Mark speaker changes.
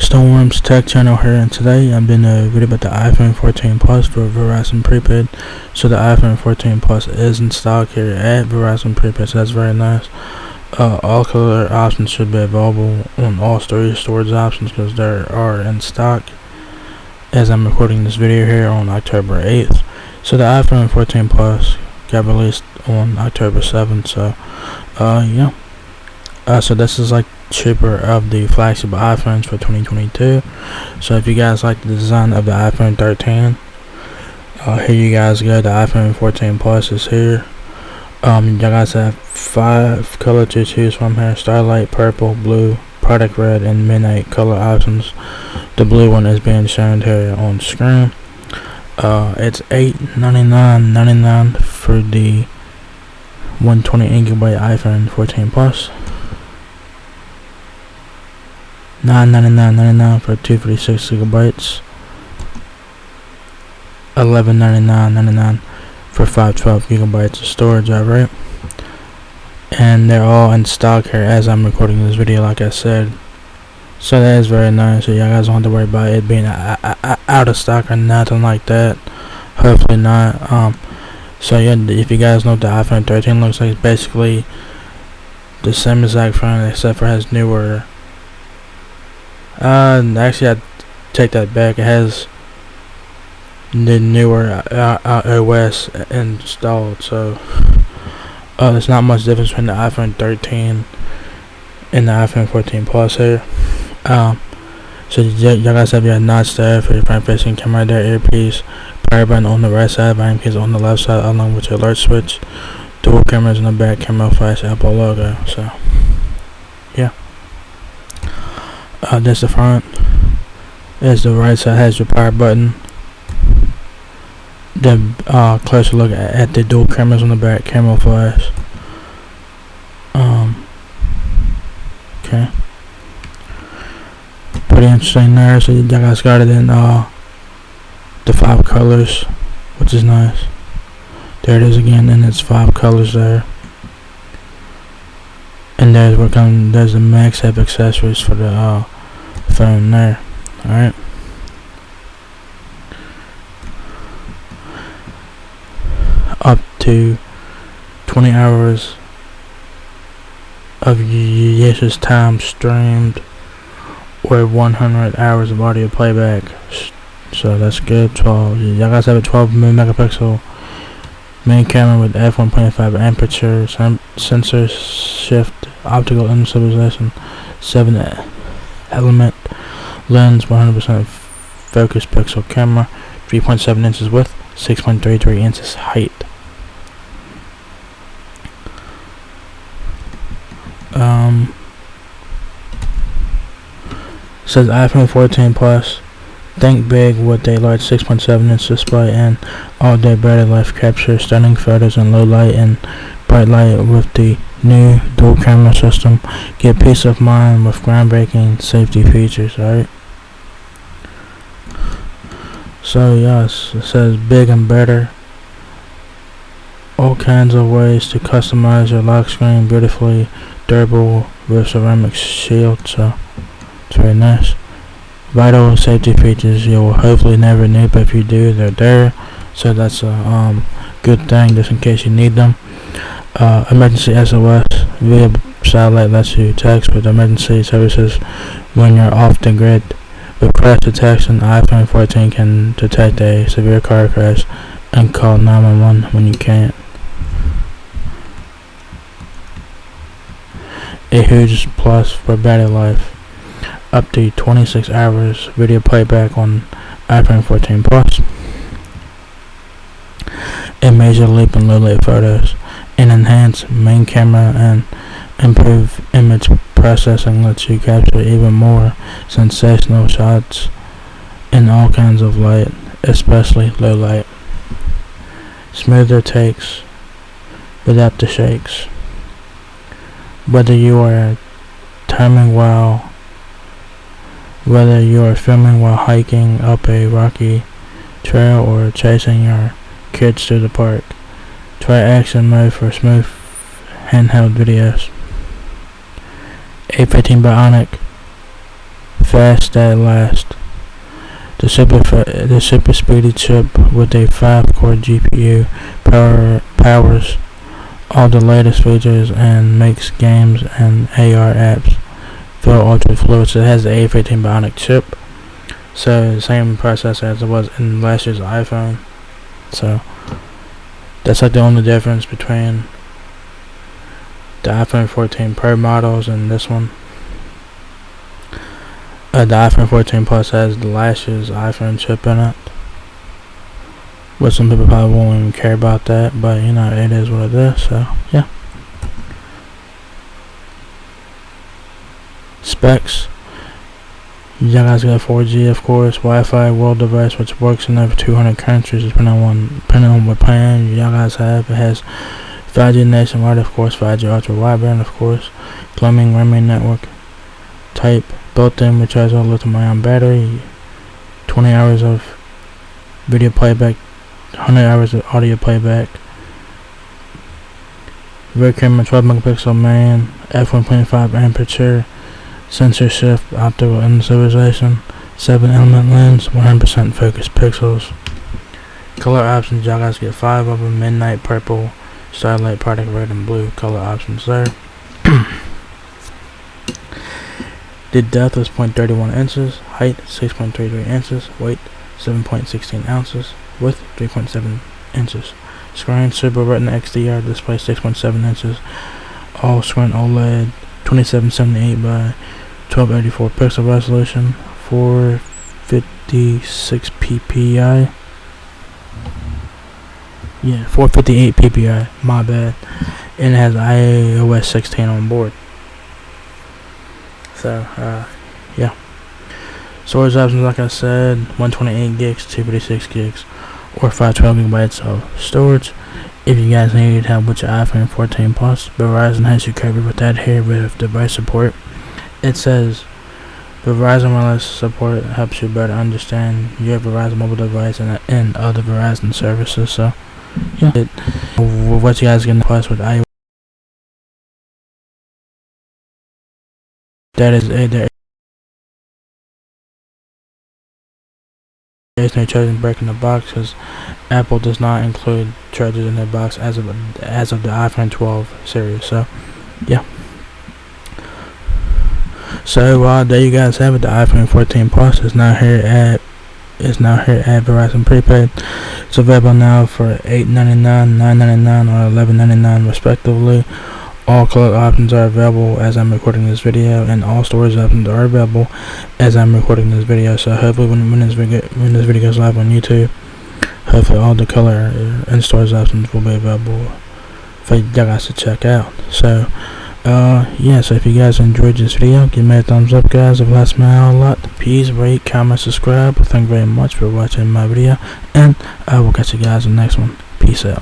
Speaker 1: Storm's Tech Channel here, and today I'm doing a video about the iPhone 14 Plus for Verizon Prepaid. So the iPhone 14 Plus is in stock here at Verizon Prepaid, so that's very nice. All color options should be available on all storage options because they are in stock as I'm recording this video here on October 8th. So the iPhone 14 Plus got released on October 7th, so yeah. So this is like cheaper of the flagship iPhones for 2022. So if you guys like the design of the iPhone 13, here you guys go. The iPhone 14 Plus is here. You guys have 5 colors to choose from here: Starlight, Purple, Blue, Product Red, and Midnight color options. The blue one is being shown here on screen. It's $899.99 for the 128GB iPhone 14 Plus. $999.99 for 256GB. $1199.99 for 512GB of storage. Alright, and they're all in stock here as I'm recording this video, like I said. So that is very nice. So y'all guys don't have to worry about it being out of stock or nothing like that. Hopefully not. So yeah, if you guys know what the iPhone 13 looks like, it's basically the same exact phone except for it has newer. Actually, I take that back. It has the newer OS installed, so there's not much difference between the iPhone 13 and the iPhone 14 Plus here. So y'all guys have your notch there for your front-facing camera there, earpiece, power button on the right side, volume keys on the left side, along with your alert switch, dual cameras in the back, camera flash, Apple logo. So yeah. This the front. As the right side has your power button. Then closer look at the dual cameras on the back, camera flash. Okay. Pretty interesting there. So you guys got it in the 5 colors, which is nice. There it is again, and it's 5 colors there. And there's the MagSafe accessories for the phone there. Alright. Up to 20 hours of usage time streamed, or 100 hours of audio playback. So that's good. 12. Y'all guys have a 12 megapixel main camera with f1.5 aperture sensor, shift optical image stabilization, 7 element lens, 100% focus pixel camera, 3.7 inches width, 6.33 inches height. Says iPhone 14 Plus. Think big with a large 6.7 inch display and all-day battery life capture, stunning photos in low light and bright light with the new dual camera system. Get peace of mind with groundbreaking safety features. Alright. So yes, it says big and better. All kinds of ways to customize your lock screen, beautifully durable with ceramic shield. So it's very nice. Vital safety features you will hopefully never need, but if you do, they're there. So that's a good thing, just in case you need them. Emergency SOS via satellite lets you text with emergency services when you're off the grid. With crash detection, iPhone 14 can detect a severe car crash and call 911 when you can't. A huge plus for battery life. Up to 26 hours video playback on iPhone 14 Plus. A major leap in low light photos. An enhanced main camera and improved image processing lets you capture even more sensational shots in all kinds of light, especially low light. Smoother takes without the shakes. Whether you are filming while hiking up a rocky trail or chasing your kids through the park, try action mode for smooth handheld videos. A15 Bionic fast at last. The super speedy chip with a 5-core GPU powers all the latest features and makes games and AR apps feel ultra fluid. So it has the A15 Bionic chip, so the same processor as it was in last year's iPhone. So that's like the only difference between the iPhone 14 Pro models and this one. The iPhone 14 Plus has the last year's iPhone chip in it, but some people probably won't even care about that, but you know, it is what it is. So yeah. Specs: you guys got 4G, of course, Wi-Fi, world device, which works in over 200 countries, depending on what plan y'all guys have. It has 5G nationwide, of course, 5G ultra wideband, of course, roaming network type, built-in rechargeable lithium-ion battery, 20 hours of video playback, 100 hours of audio playback, rear camera 12 megapixel main, f1.5 aperture, sensor shift, optical stabilization, 7-element lens, 100% focus pixels. Color options, y'all guys get 5 of them: midnight purple, starlight, product red, and blue. Color options there. The depth is 0.31 inches, height 6.33 inches, weight 7.16 ounces, width 3.7 inches. Screen Super Retina XDR display 6.7 inches, all screen OLED, 2778 by 1284 pixel resolution, 456 ppi. Yeah, 458 ppi. My bad. And it has iOS 16 on board. So, yeah. Storage options, like I said, 128 gigs, 256 gigs, or 512 gigabytes of storage. If you guys need help with your iPhone 14 Plus, Verizon has you covered with that here with device support. It says Verizon Wireless support helps you better understand your Verizon mobile device and other Verizon services. So, yeah. What you guys get in the Plus with iOS, that is it. There's no charging brick in the box because Apple does not include chargers in their box as of the iPhone 12 series. So yeah. So there you guys have it. The iPhone 14 Plus is now here at Verizon Prepaid. It's available now for $8.99, $9.99, or $11.99 respectively. All color options are available as I'm recording this video, and all storage options are available as I'm recording this video. So hopefully when this video goes live on YouTube, hopefully all the color and storage options will be available for you guys to check out. So yeah, so if you guys enjoyed this video, give me a thumbs up, guys. It helps me out a lot. Please rate, comment, subscribe. Thank you very much for watching my video, and I will catch you guys in the next one. Peace out.